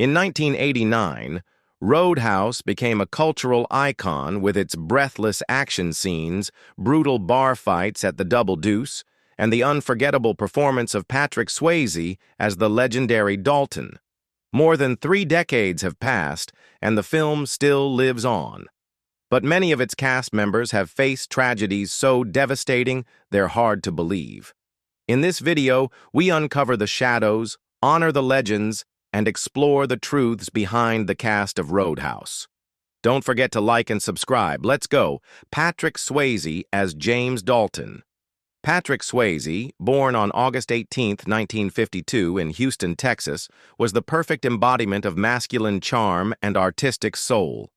In 1989, Roadhouse became a cultural icon with its breathless action scenes, brutal bar fights at the Double Deuce, and the unforgettable performance of Patrick Swayze as the legendary Dalton. More than 3 decades have passed, and the film still lives on. But many of its cast members have faced tragedies so devastating they're hard to believe. In this video, we uncover the shadows, honor the legends, and explore the truths behind the cast of Roadhouse. Don't forget to like and subscribe. Let's go. Patrick Swayze as James Dalton. Patrick Swayze, born on August 18, 1952 in Houston, Texas, was the perfect embodiment of masculine charm and artistic soul.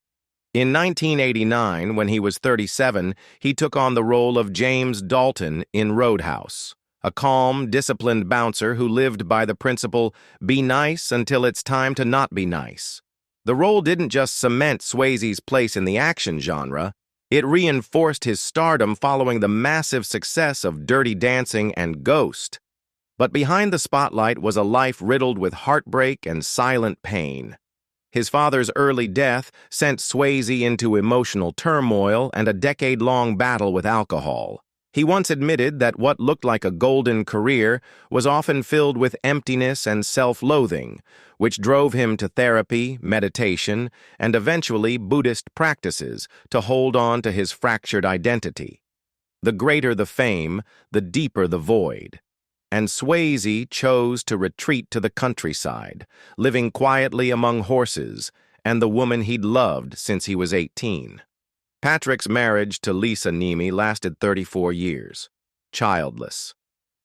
In 1989, when he was 37, he took on the role of James Dalton in Roadhouse, a calm, disciplined bouncer who lived by the principle, be nice until it's time to not be nice. The role didn't just cement Swayze's place in the action genre, it reinforced his stardom following the massive success of Dirty Dancing and Ghost. But behind the spotlight was a life riddled with heartbreak and silent pain. His father's early death sent Swayze into emotional turmoil and a decade-long battle with alcohol. He once admitted that what looked like a golden career was often filled with emptiness and self-loathing, which drove him to therapy, meditation, and eventually Buddhist practices to hold on to his fractured identity. The greater the fame, the deeper the void. And Swayze chose to retreat to the countryside, living quietly among horses and the woman he'd loved since he was 18. Patrick's marriage to Lisa Nemi lasted 34 years, childless.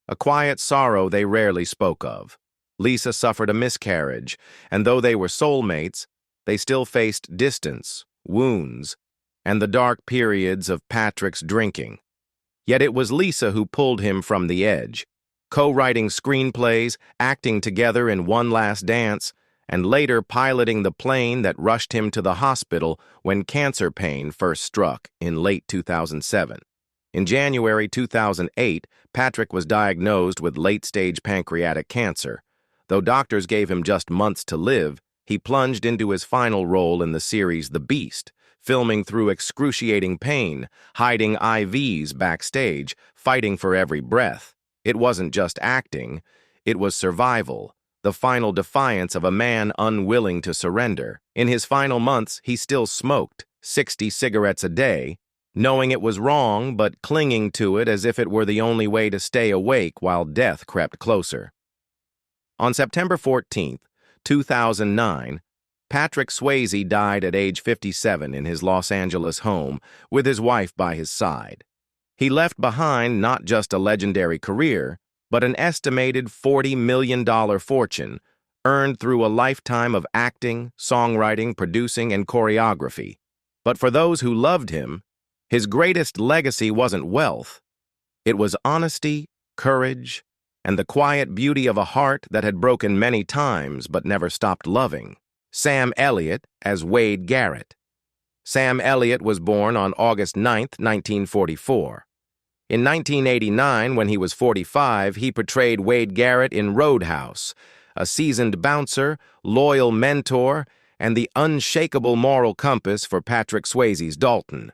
A quiet sorrow they rarely spoke of. Lisa suffered a miscarriage, and though they were soulmates, they still faced distance, wounds, and the dark periods of Patrick's drinking. Yet it was Lisa who pulled him from the edge, co-writing screenplays, acting together in One Last Dance, and later piloting the plane that rushed him to the hospital when cancer pain first struck in late 2007. In January 2008, Patrick was diagnosed with late-stage pancreatic cancer. Though doctors gave him just months to live, he plunged into his final role in the series The Beast, filming through excruciating pain, hiding IVs backstage, fighting for every breath. It wasn't just acting, it was survival. The final defiance of a man unwilling to surrender. In his final months, he still smoked 60 cigarettes a day, knowing it was wrong but clinging to it as if it were the only way to stay awake while death crept closer. On September 14, 2009, Patrick Swayze died at age 57 in his Los Angeles home with his wife by his side. He left behind not just a legendary career, but an estimated $40 million fortune earned through a lifetime of acting, songwriting, producing, and choreography. But for those who loved him, his greatest legacy wasn't wealth. It was honesty, courage, and the quiet beauty of a heart that had broken many times but never stopped loving. Sam Elliot as Wade Garrett. Sam Elliot was born on August 9, 1944. In 1989, when he was 45, he portrayed Wade Garrett in Roadhouse, a seasoned bouncer, loyal mentor, and the unshakable moral compass for Patrick Swayze's Dalton.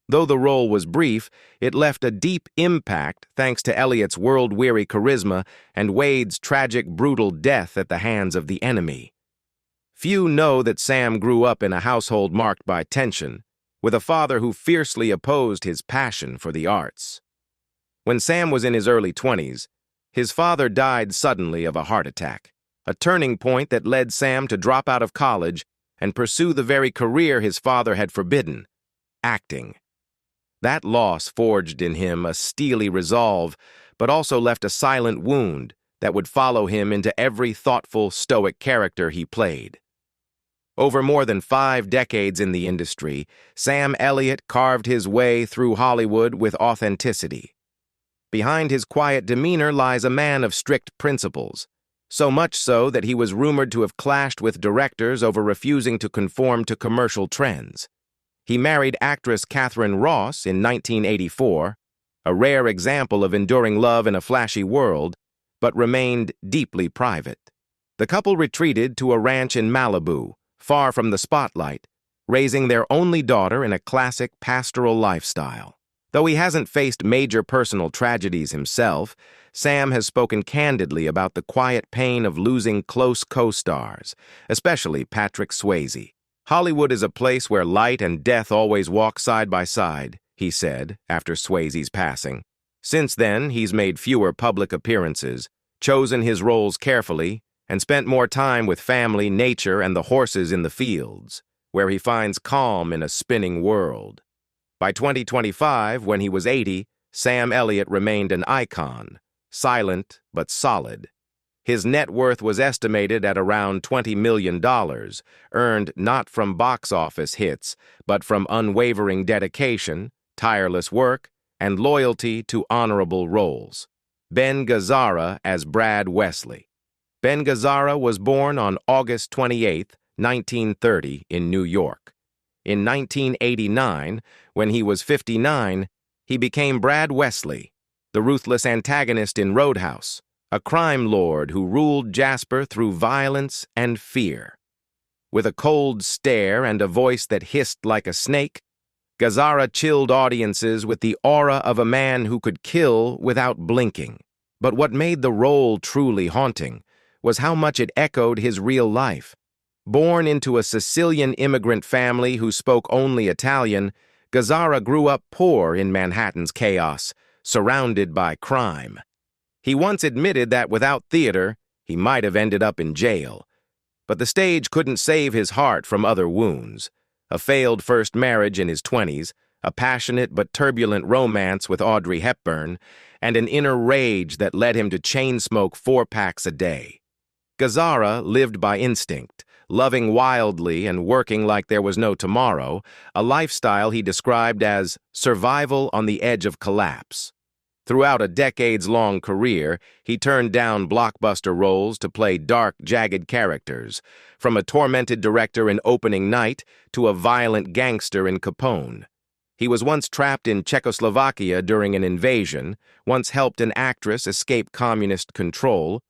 Though the role was brief, it left a deep impact thanks to Elliot's world-weary charisma and Wade's tragic, brutal death at the hands of the enemy. Few know that Sam grew up in a household marked by tension, with a father who fiercely opposed his passion for the arts. When Sam was in his early 20s, his father died suddenly of a heart attack, a turning point that led Sam to drop out of college and pursue the very career his father had forbidden, acting. That loss forged in him a steely resolve, but also left a silent wound that would follow him into every thoughtful, stoic character he played. Over more than 5 decades in the industry, Sam Elliot carved his way through Hollywood with authenticity. Behind his quiet demeanor lies a man of strict principles, so much so that he was rumored to have clashed with directors over refusing to conform to commercial trends. He married actress Catherine Ross in 1984, a rare example of enduring love in a flashy world, but remained deeply private. The couple retreated to a ranch in Malibu, far from the spotlight, raising their only daughter in a classic pastoral lifestyle. Though he hasn't faced major personal tragedies himself, Sam has spoken candidly about the quiet pain of losing close co-stars, especially Patrick Swayze. "Hollywood is a place where light and death always walk side by side," he said after Swayze's passing. Since then, he's made fewer public appearances, chosen his roles carefully, and spent more time with family, nature, and the horses in the fields, where he finds calm in a spinning world. By 2025, when he was 80, Sam Elliot remained an icon, silent but solid. His net worth was estimated at around $20 million, earned not from box office hits, but from unwavering dedication, tireless work, and loyalty to honorable roles. Ben Gazzara as Brad Wesley. Ben Gazzara was born on August 28, 1930, in New York. In 1989, when he was 59, he became Brad Wesley, the ruthless antagonist in Roadhouse, a crime lord who ruled Jasper through violence and fear. With a cold stare and a voice that hissed like a snake, Gazzara chilled audiences with the aura of a man who could kill without blinking. But what made the role truly haunting was how much it echoed his real life. Born into a Sicilian immigrant family who spoke only Italian, Gazzara grew up poor in Manhattan's chaos, surrounded by crime. He once admitted that without theater, he might have ended up in jail. But the stage couldn't save his heart from other wounds. A failed first marriage in his 20s, a passionate but turbulent romance with Audrey Hepburn, and an inner rage that led him to chain-smoke 4 packs a day. Gazzara lived by instinct, loving wildly and working like there was no tomorrow, a lifestyle he described as survival on the edge of collapse. Throughout a decades-long career, he turned down blockbuster roles to play dark, jagged characters, from a tormented director in Opening Night to a violent gangster in Capone. He was once trapped in Czechoslovakia during an invasion, once helped an actress escape communist control,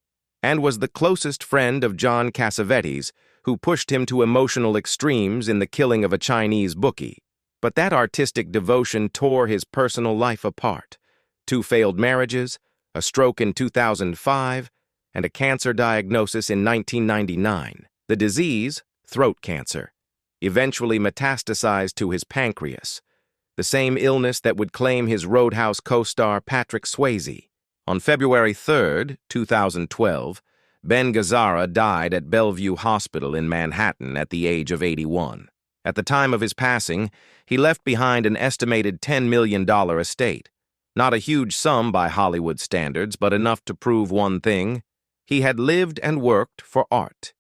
and was the closest friend of John Cassavetes, who pushed him to emotional extremes in the killing of a Chinese bookie. But that artistic devotion tore his personal life apart. 2 failed marriages, a stroke in 2005, and a cancer diagnosis in 1999. The disease, throat cancer, eventually metastasized to his pancreas, the same illness that would claim his Roadhouse co-star Patrick Swayze. On February 3, 2012, Ben Gazzara died at Bellevue Hospital in Manhattan at the age of 81. At the time of his passing, he left behind an estimated $10 million estate. Not a huge sum by Hollywood standards, but enough to prove one thing: he had lived and worked for art.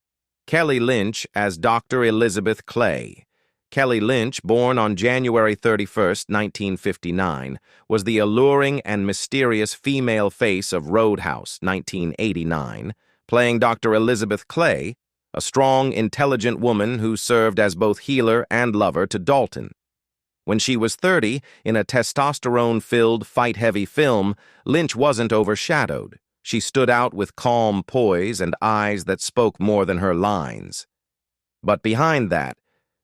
Kelly Lynch as Dr. Elizabeth Clay. Kelly Lynch, born on January 31, 1959, was the alluring and mysterious female face of Roadhouse, 1989, playing Dr. Elizabeth Clay, a strong, intelligent woman who served as both healer and lover to Dalton. When she was 30, in a testosterone-filled, fight-heavy film, Lynch wasn't overshadowed. She stood out with calm poise and eyes that spoke more than her lines. But behind that,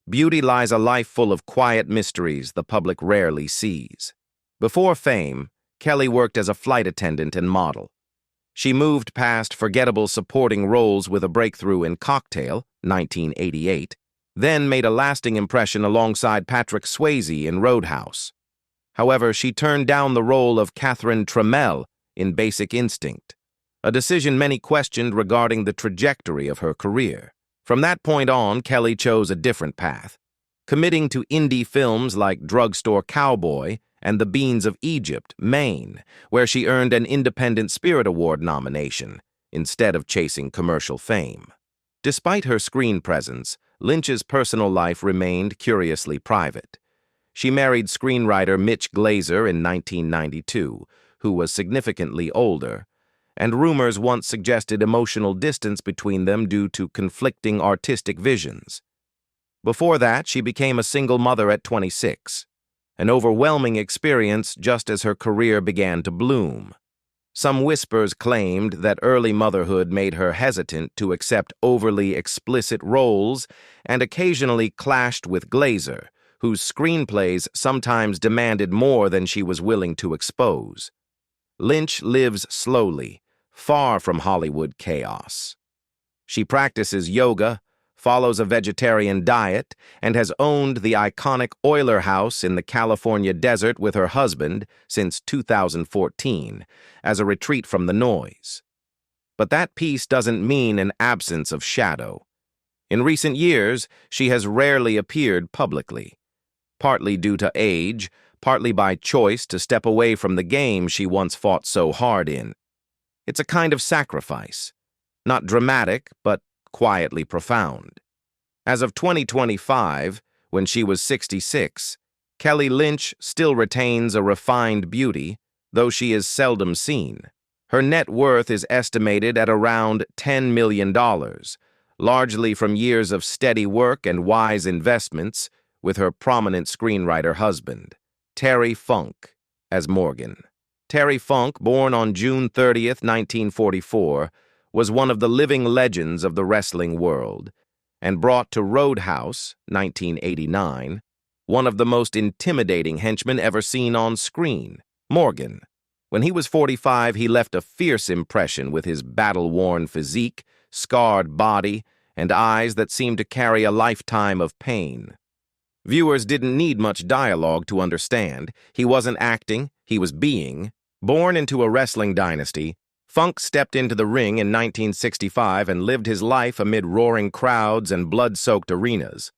beauty lies a life full of quiet mysteries the public rarely sees. Before fame, Kelly worked as a flight attendant and model. She moved past forgettable supporting roles with a breakthrough in Cocktail, 1988, then made a lasting impression alongside Patrick Swayze in Roadhouse. However, she turned down the role of Catherine Trammell in Basic Instinct, a decision many questioned regarding the trajectory of her career. From that point on, Kelly chose a different path, committing to indie films like Drugstore Cowboy and The Beans of Egypt, Maine, where she earned an Independent Spirit Award nomination, instead of chasing commercial fame. Despite her screen presence, Lynch's personal life remained curiously private. She married screenwriter Mitch Glazer in 1992, who was significantly older, and rumors once suggested emotional distance between them due to conflicting artistic visions. Before that, she became a single mother at 26, an overwhelming experience just as her career began to bloom. Some whispers claimed that early motherhood made her hesitant to accept overly explicit roles and occasionally clashed with Glazer, whose screenplays sometimes demanded more than she was willing to expose. Lynch lives slowly, far from Hollywood chaos. She practices yoga, follows a vegetarian diet, and has owned the iconic Oiler House in the California desert with her husband since 2014, as a retreat from the noise. But that peace doesn't mean an absence of shadow. In recent years, she has rarely appeared publicly, partly due to age, partly by choice to step away from the game she once fought so hard in. It's a kind of sacrifice, not dramatic, but quietly profound. As of 2025, when she was 66, Kelly Lynch still retains a refined beauty, though she is seldom seen. Her net worth is estimated at around $10 million, largely from years of steady work and wise investments with her prominent screenwriter husband, Terry Funk, as Morgan. Terry Funk, born on June 30th, 1944, was one of the living legends of the wrestling world, and brought to Roadhouse, 1989, one of the most intimidating henchmen ever seen on screen, Morgan. When he was 45, he left a fierce impression with his battle-worn physique, scarred body, and eyes that seemed to carry a lifetime of pain. Viewers didn't need much dialogue to understand. He wasn't acting, he was being. Born into a wrestling dynasty, Funk stepped into the ring in 1965 and lived his life amid roaring crowds and blood-soaked arenas.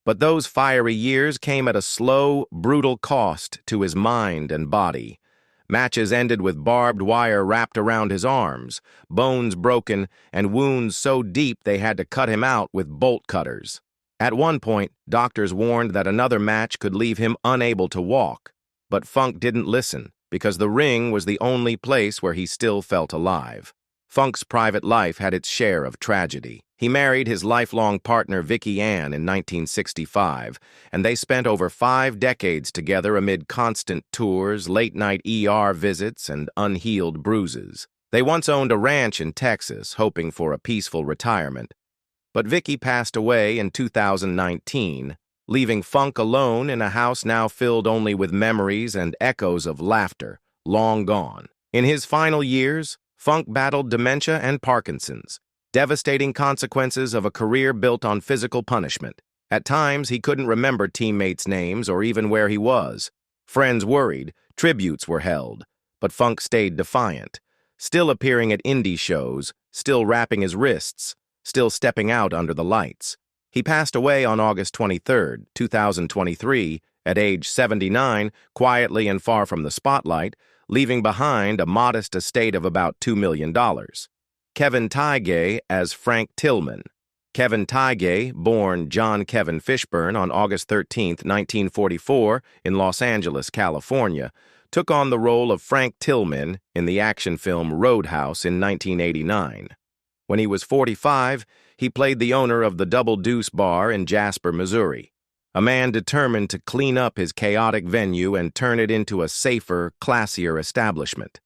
But those fiery years came at a slow, brutal cost to his mind and body. Matches ended with barbed wire wrapped around his arms, bones broken, and wounds so deep they had to cut him out with bolt cutters. At one point, doctors warned that another match could leave him unable to walk, but Funk didn't listen, because the ring was the only place where he still felt alive. Funk's private life had its share of tragedy. He married his lifelong partner Vicki Ann in 1965, and they spent over 5 decades together amid constant tours, late-night ER visits, and unhealed bruises. They once owned a ranch in Texas, hoping for a peaceful retirement. But Vicki passed away in 2019, leaving Funk alone in a house now filled only with memories and echoes of laughter, long gone. In his final years, Funk battled dementia and Parkinson's, devastating consequences of a career built on physical punishment. At times, he couldn't remember teammates' names or even where he was. Friends worried, tributes were held, but Funk stayed defiant, still appearing at indie shows, still wrapping his wrists, still stepping out under the lights. He passed away on August 23, 2023, at age 79, quietly and far from the spotlight, leaving behind a modest estate of about $2 million. Kevin Tyge as Frank Tillman. Kevin Tyge, born John Kevin Fishburne on August 13, 1944, in Los Angeles, California, took on the role of Frank Tillman in the action film Roadhouse in 1989. When he was 45, he played the owner of the Double Deuce Bar in Jasper, Missouri, a man determined to clean up his chaotic venue and turn it into a safer, classier establishment.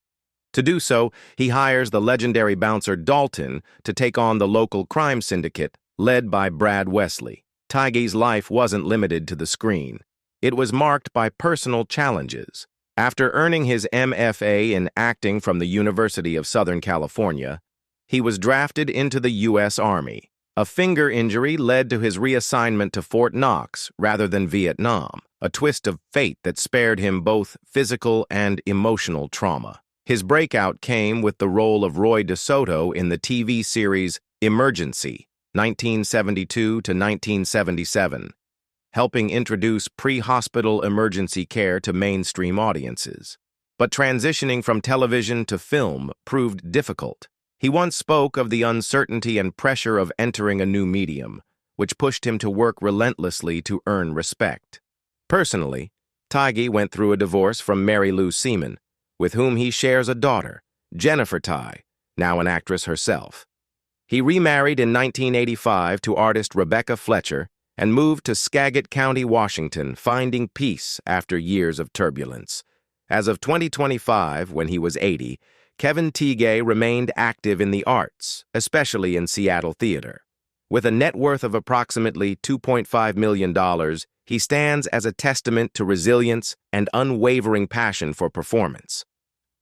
To do so, he hires the legendary bouncer Dalton to take on the local crime syndicate led by Brad Wesley. Tyge's life wasn't limited to the screen. It was marked by personal challenges. After earning his MFA in acting from the University of Southern California, he was drafted into the U.S. Army. A finger injury led to his reassignment to Fort Knox rather than Vietnam, a twist of fate that spared him both physical and emotional trauma. His breakout came with the role of Roy DeSoto in the TV series Emergency, 1972 to 1977, helping introduce pre-hospital emergency care to mainstream audiences. But transitioning from television to film proved difficult. He once spoke of the uncertainty and pressure of entering a new medium, which pushed him to work relentlessly to earn respect. Personally, Tyge went through a divorce from Mary Lou Seaman, with whom he shares a daughter, Jennifer Tyge, now an actress herself. He remarried in 1985 to artist Rebecca Fletcher and moved to Skagit County, Washington, finding peace after years of turbulence. As of 2025, when he was 80, Kevin Teague remained active in the arts, especially in Seattle theater. With a net worth of approximately $2.5 million, he stands as a testament to resilience and unwavering passion for performance.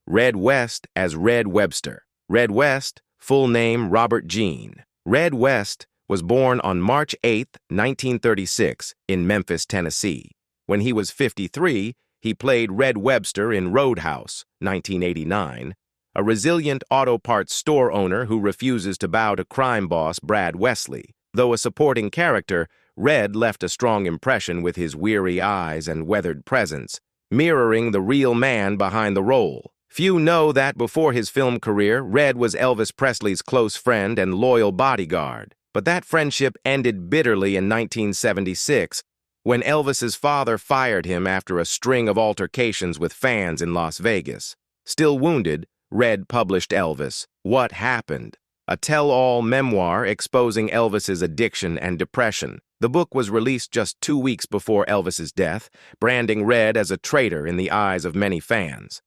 Red West as Red Webster. Red West, full name Robert Jean. Red West was born on March 8, 1936, in Memphis, Tennessee. When he was 53, he played Red Webster in Roadhouse, 1989, a resilient auto parts store owner who refuses to bow to crime boss Brad Wesley. Though a supporting character, Red left a strong impression with his weary eyes and weathered presence, mirroring the real man behind the role. Few know that before his film career, Red was Elvis Presley's close friend and loyal bodyguard. But that friendship ended bitterly in 1976, when Elvis's father fired him after a string of altercations with fans in Las Vegas. Still wounded, Red published Elvis, What Happened? A tell-all memoir exposing Elvis's addiction and depression. The book was released just 2 weeks before Elvis's death, branding Red as a traitor in the eyes of many fans.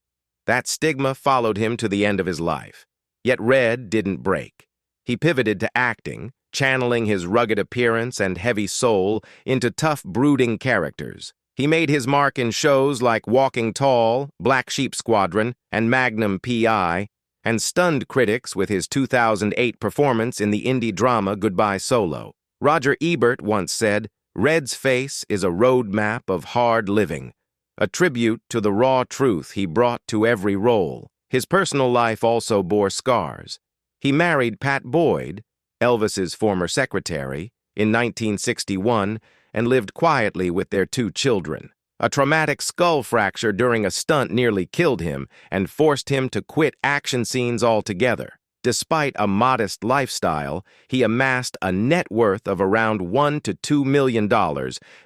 That stigma followed him to the end of his life. Yet Red didn't break. He pivoted to acting, channeling his rugged appearance and heavy soul into tough, brooding characters. He made his mark in shows like Walking Tall, Black Sheep Squadron, and Magnum P.I., and stunned critics with his 2008 performance in the indie drama Goodbye Solo. Roger Ebert once said, "Red's face is a roadmap of hard living, a tribute to the raw truth he brought to every role." His personal life also bore scars. He married Pat Boyd, Elvis's former secretary, in 1961, and lived quietly with their 2 children. A traumatic skull fracture during a stunt nearly killed him and forced him to quit action scenes altogether. Despite a modest lifestyle, he amassed a net worth of around $1 to $2 million,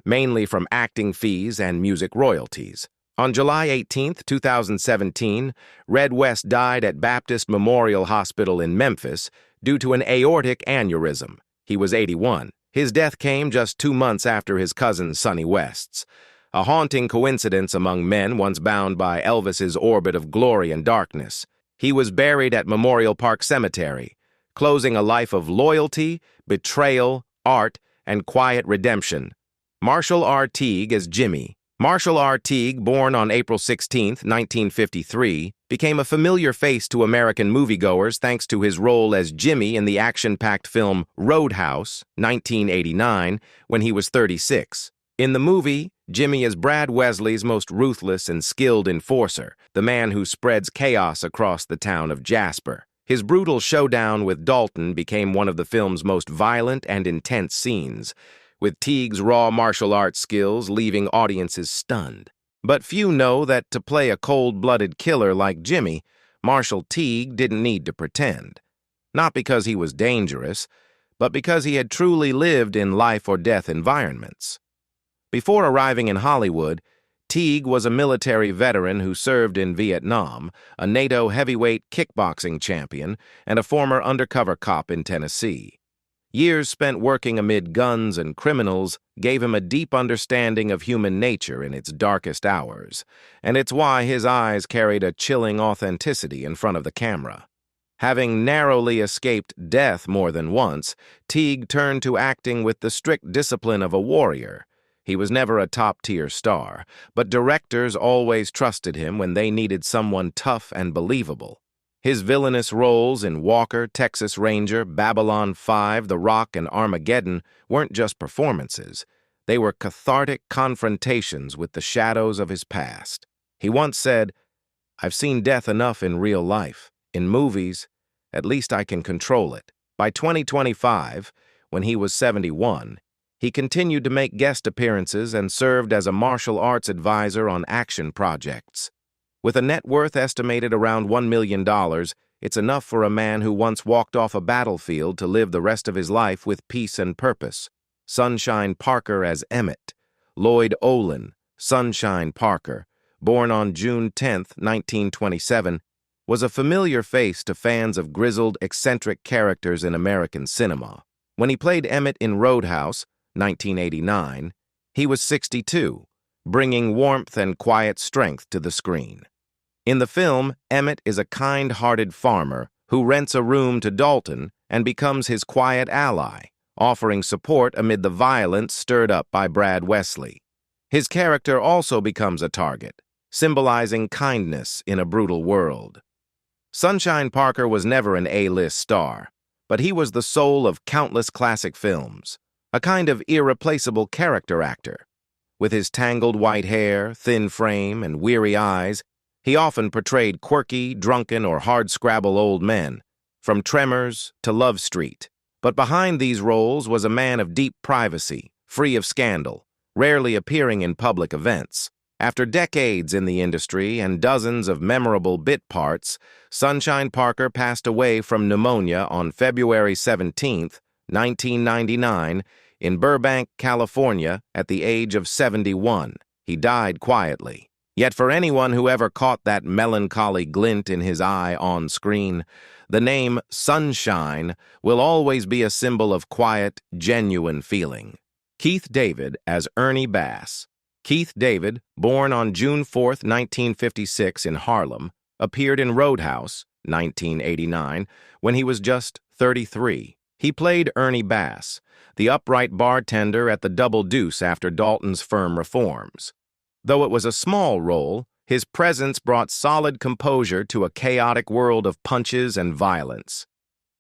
mainly from acting fees and music royalties. On July 18, 2017, Red West died at Baptist Memorial Hospital in Memphis due to an aortic aneurysm. He was 81. His death came just 2 months after his cousin Sonny West's. A haunting coincidence among men once bound by Elvis's orbit of glory and darkness. He was buried at Memorial Park Cemetery, closing a life of loyalty, betrayal, art, and quiet redemption. Marshall R. Teague as Jimmy. Marshall R. Teague, born on April 16, 1953, became a familiar face to American moviegoers thanks to his role as Jimmy in the action-packed film Roadhouse, 1989, when he was 36. In the movie, Jimmy is Brad Wesley's most ruthless and skilled enforcer, the man who spreads chaos across the town of Jasper. His brutal showdown with Dalton became one of the film's most violent and intense scenes, with Teague's raw martial arts skills leaving audiences stunned. But few know that to play a cold-blooded killer like Jimmy, Marshall Teague didn't need to pretend. Not because he was dangerous, but because he had truly lived in life-or-death environments. Before arriving in Hollywood, Teague was a military veteran who served in Vietnam, a NATO heavyweight kickboxing champion, and a former undercover cop in Tennessee. Years spent working amid guns and criminals gave him a deep understanding of human nature in its darkest hours, and it's why his eyes carried a chilling authenticity in front of the camera. Having narrowly escaped death more than once, Teague turned to acting with the strict discipline of a warrior. He was never a top-tier star, but directors always trusted him when they needed someone tough and believable. His villainous roles in Walker, Texas Ranger, Babylon 5, The Rock, and Armageddon weren't just performances. They were cathartic confrontations with the shadows of his past. He once said, "I've seen death enough in real life. In movies, at least I can control it." By 2025, when he was 71, he continued to make guest appearances and served as a martial arts advisor on action projects. With a net worth estimated around $1 million, it's enough for a man who once walked off a battlefield to live the rest of his life with peace and purpose. Sunshine Parker as Emmett. Lloyd Olin, Sunshine Parker, born on June 10, 1927, was a familiar face to fans of grizzled, eccentric characters in American cinema. When he played Emmett in Roadhouse, 1989, he was 62, bringing warmth and quiet strength to the screen. In the film, Emmett is a kind-hearted farmer who rents a room to Dalton and becomes his quiet ally, offering support amid the violence stirred up by Brad Wesley. His character also becomes a target, symbolizing kindness in a brutal world. Sunshine Parker was never an A-list star, but he was the soul of countless classic films, a kind of irreplaceable character actor. With his tangled white hair, thin frame, and weary eyes, he often portrayed quirky, drunken, or hard-scrabble old men, from Tremors to Love Street. But behind these roles was a man of deep privacy, free of scandal, rarely appearing in public events. After decades in the industry and dozens of memorable bit parts, Sunshine Parker passed away from pneumonia on February 17, 1999, in Burbank, California, at the age of 71. He died quietly. Yet for anyone who ever caught that melancholy glint in his eye on screen, the name Sunshine will always be a symbol of quiet, genuine feeling. Keith David as Ernie Bass. Keith David, born on June 4, 1956 in Harlem, appeared in Roadhouse, 1989, when he was just 33. He played Ernie Bass, the upright bartender at the Double Deuce after Dalton's firm reforms. Though it was a small role, his presence brought solid composure to a chaotic world of punches and violence.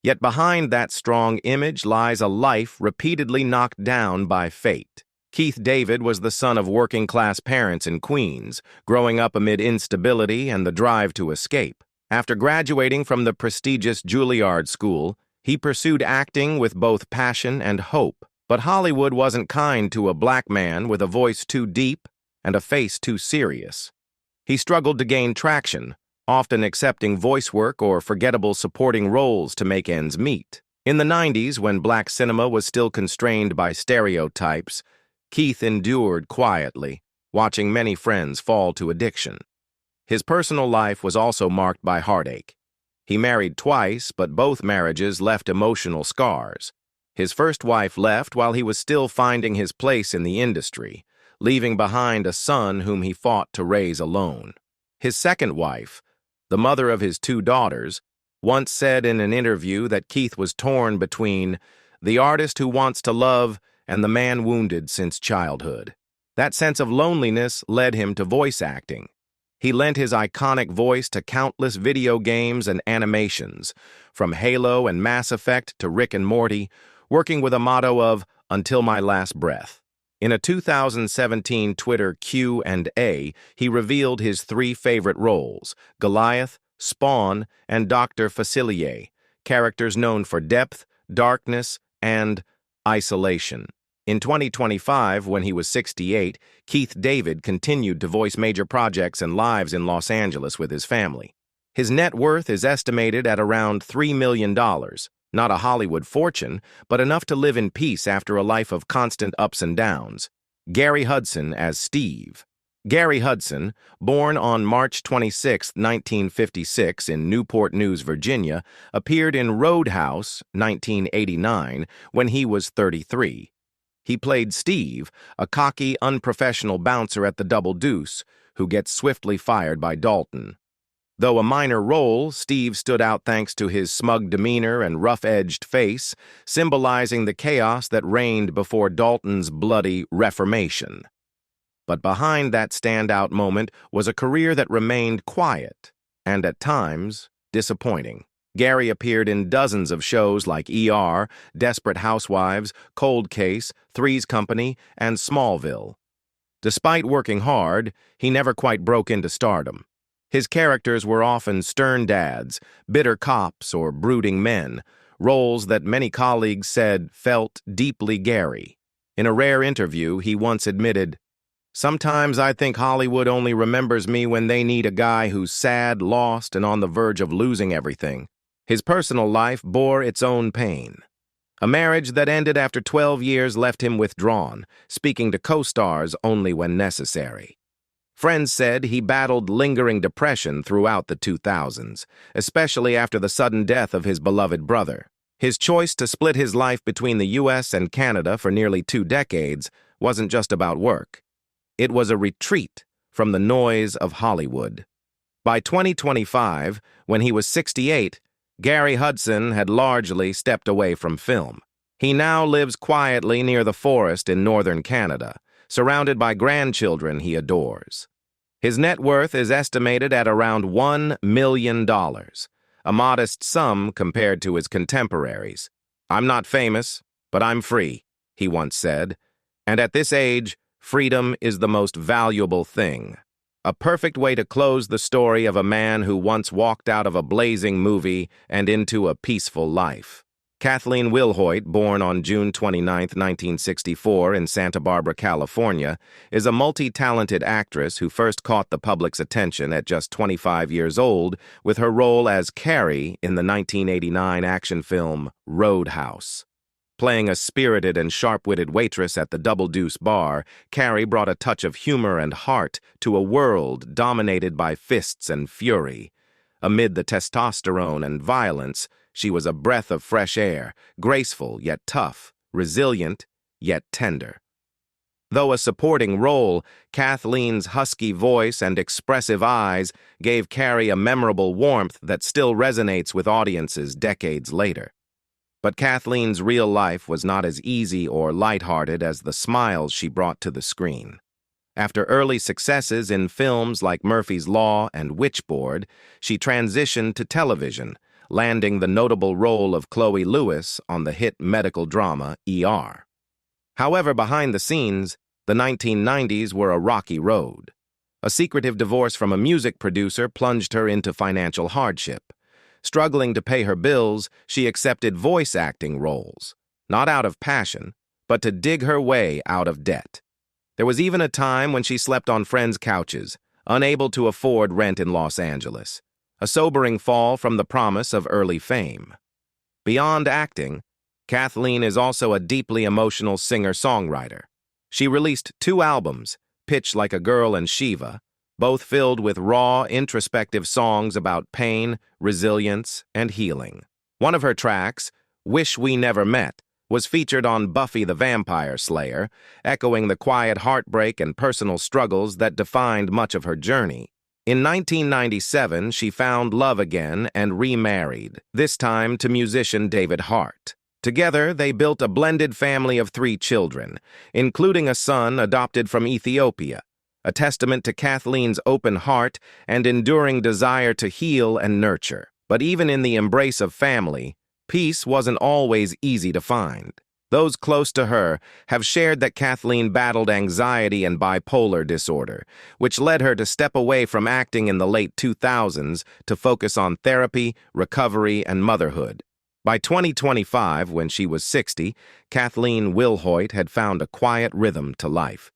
Yet behind that strong image lies a life repeatedly knocked down by fate. Keith David was the son of working-class parents in Queens, growing up amid instability and the drive to escape. After graduating from the prestigious Juilliard School, he pursued acting with both passion and hope. But Hollywood wasn't kind to a black man with a voice too deep and a face too serious. He struggled to gain traction, often accepting voice work or forgettable supporting roles to make ends meet. In the 90s, when black cinema was still constrained by stereotypes, Keith endured quietly, watching many friends fall to addiction. His personal life was also marked by heartache. He married twice, but both marriages left emotional scars. His first wife left while he was still finding his place in the industry, leaving behind a son whom he fought to raise alone. His second wife, the mother of his two daughters, once said in an interview that Keith was torn between the artist who wants to love and the man wounded since childhood. That sense of loneliness led him to voice acting. He lent his iconic voice to countless video games and animations, from Halo and Mass Effect to Rick and Morty, working with a motto of, "Until my last breath." In a 2017 Twitter Q&A, he revealed his three favorite roles, Goliath, Spawn, and Dr. Facilier, characters known for depth, darkness, and isolation. In 2025, when he was 68, Keith David continued to voice major projects and lives in Los Angeles with his family. His net worth is estimated at around $3 million, not a Hollywood fortune, but enough to live in peace after a life of constant ups and downs. Gary Hudson as Steve. Gary Hudson, born on March 26, 1956 in Newport News, Virginia, appeared in Roadhouse, 1989, when he was 33. He played Steve, a cocky, unprofessional bouncer at the Double Deuce, who gets swiftly fired by Dalton. Though a minor role, Steve stood out thanks to his smug demeanor and rough-edged face, symbolizing the chaos that reigned before Dalton's bloody reformation. But behind that standout moment was a career that remained quiet and, at times, disappointing. Gary appeared in dozens of shows like ER, Desperate Housewives, Cold Case, Three's Company, and Smallville. Despite working hard, he never quite broke into stardom. His characters were often stern dads, bitter cops, or brooding men, roles that many colleagues said felt deeply Gary. In a rare interview, he once admitted, "Sometimes I think Hollywood only remembers me when they need a guy who's sad, lost, and on the verge of losing everything." His personal life bore its own pain. A marriage that ended after 12 years left him withdrawn, speaking to co-stars only when necessary. Friends said he battled lingering depression throughout the 2000s, especially after the sudden death of his beloved brother. His choice to split his life between the U.S. and Canada for nearly 2 decades wasn't just about work. It was a retreat from the noise of Hollywood. By 2025, when he was 68, Gary Hudson had largely stepped away from film. He now lives quietly near the forest in northern Canada, surrounded by grandchildren he adores. His net worth is estimated at around $1 million, a modest sum compared to his contemporaries. "I'm not famous, but I'm free," he once said, and at this age, freedom is the most valuable thing. A perfect way to close the story of a man who once walked out of a blazing movie and into a peaceful life. Kathleen Wynne, born on June 29, 1964 in Santa Barbara, California, is a multi-talented actress who first caught the public's attention at just 25 years old with her role as Carrie in the 1989 action film Roadhouse. Playing a spirited and sharp-witted waitress at the Double Deuce bar, Carrie brought a touch of humor and heart to a world dominated by fists and fury. Amid the testosterone and violence, she was a breath of fresh air, graceful yet tough, resilient yet tender. Though a supporting role, Kathleen's husky voice and expressive eyes gave Carrie a memorable warmth that still resonates with audiences decades later. But Kathleen's real life was not as easy or lighthearted as the smiles she brought to the screen. After early successes in films like Murphy's Law and Witchboard, she transitioned to television, landing the notable role of Chloe Lewis on the hit medical drama ER. However, behind the scenes, the 1990s were a rocky road. A secretive divorce from a music producer plunged her into financial hardship. Struggling to pay her bills, she accepted voice acting roles, not out of passion, but to dig her way out of debt. There was even a time when she slept on friends' couches, unable to afford rent in Los Angeles, a sobering fall from the promise of early fame. Beyond acting, Kathleen is also a deeply emotional singer-songwriter. She released 2 albums, Pitch Like a Girl and Shiva, both filled with raw, introspective songs about pain, resilience, and healing. One of her tracks, Wish We Never Met, was featured on Buffy the Vampire Slayer, echoing the quiet heartbreak and personal struggles that defined much of her journey. In 1997, she found love again and remarried, this time to musician David Hart. Together, they built a blended family of 3 children, including a son adopted from Ethiopia, a testament to Kathleen's open heart and enduring desire to heal and nurture. But even in the embrace of family, peace wasn't always easy to find. Those close to her have shared that Kathleen battled anxiety and bipolar disorder, which led her to step away from acting in the late 2000s to focus on therapy, recovery, and motherhood. By 2025, when she was 60, Kathleen Wynne had found a quiet rhythm to life.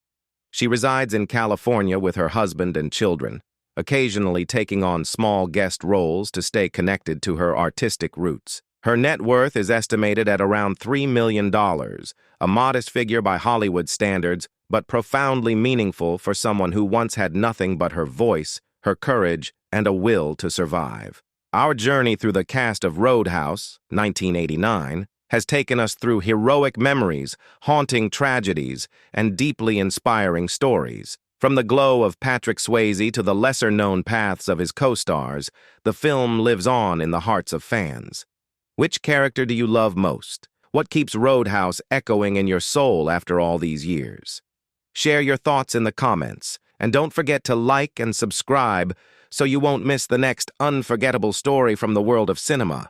She resides in California with her husband and children, occasionally taking on small guest roles to stay connected to her artistic roots. Her net worth is estimated at around $3 million, a modest figure by Hollywood standards, but profoundly meaningful for someone who once had nothing but her voice, her courage, and a will to survive. Our journey through the cast of Roadhouse, 1989, has taken us through heroic memories, haunting tragedies, and deeply inspiring stories. From the glow of Patrick Swayze to the lesser-known paths of his co-stars, the film lives on in the hearts of fans. Which character do you love most? What keeps Roadhouse echoing in your soul after all these years? Share your thoughts in the comments, and don't forget to like and subscribe so you won't miss the next unforgettable story from the world of cinema.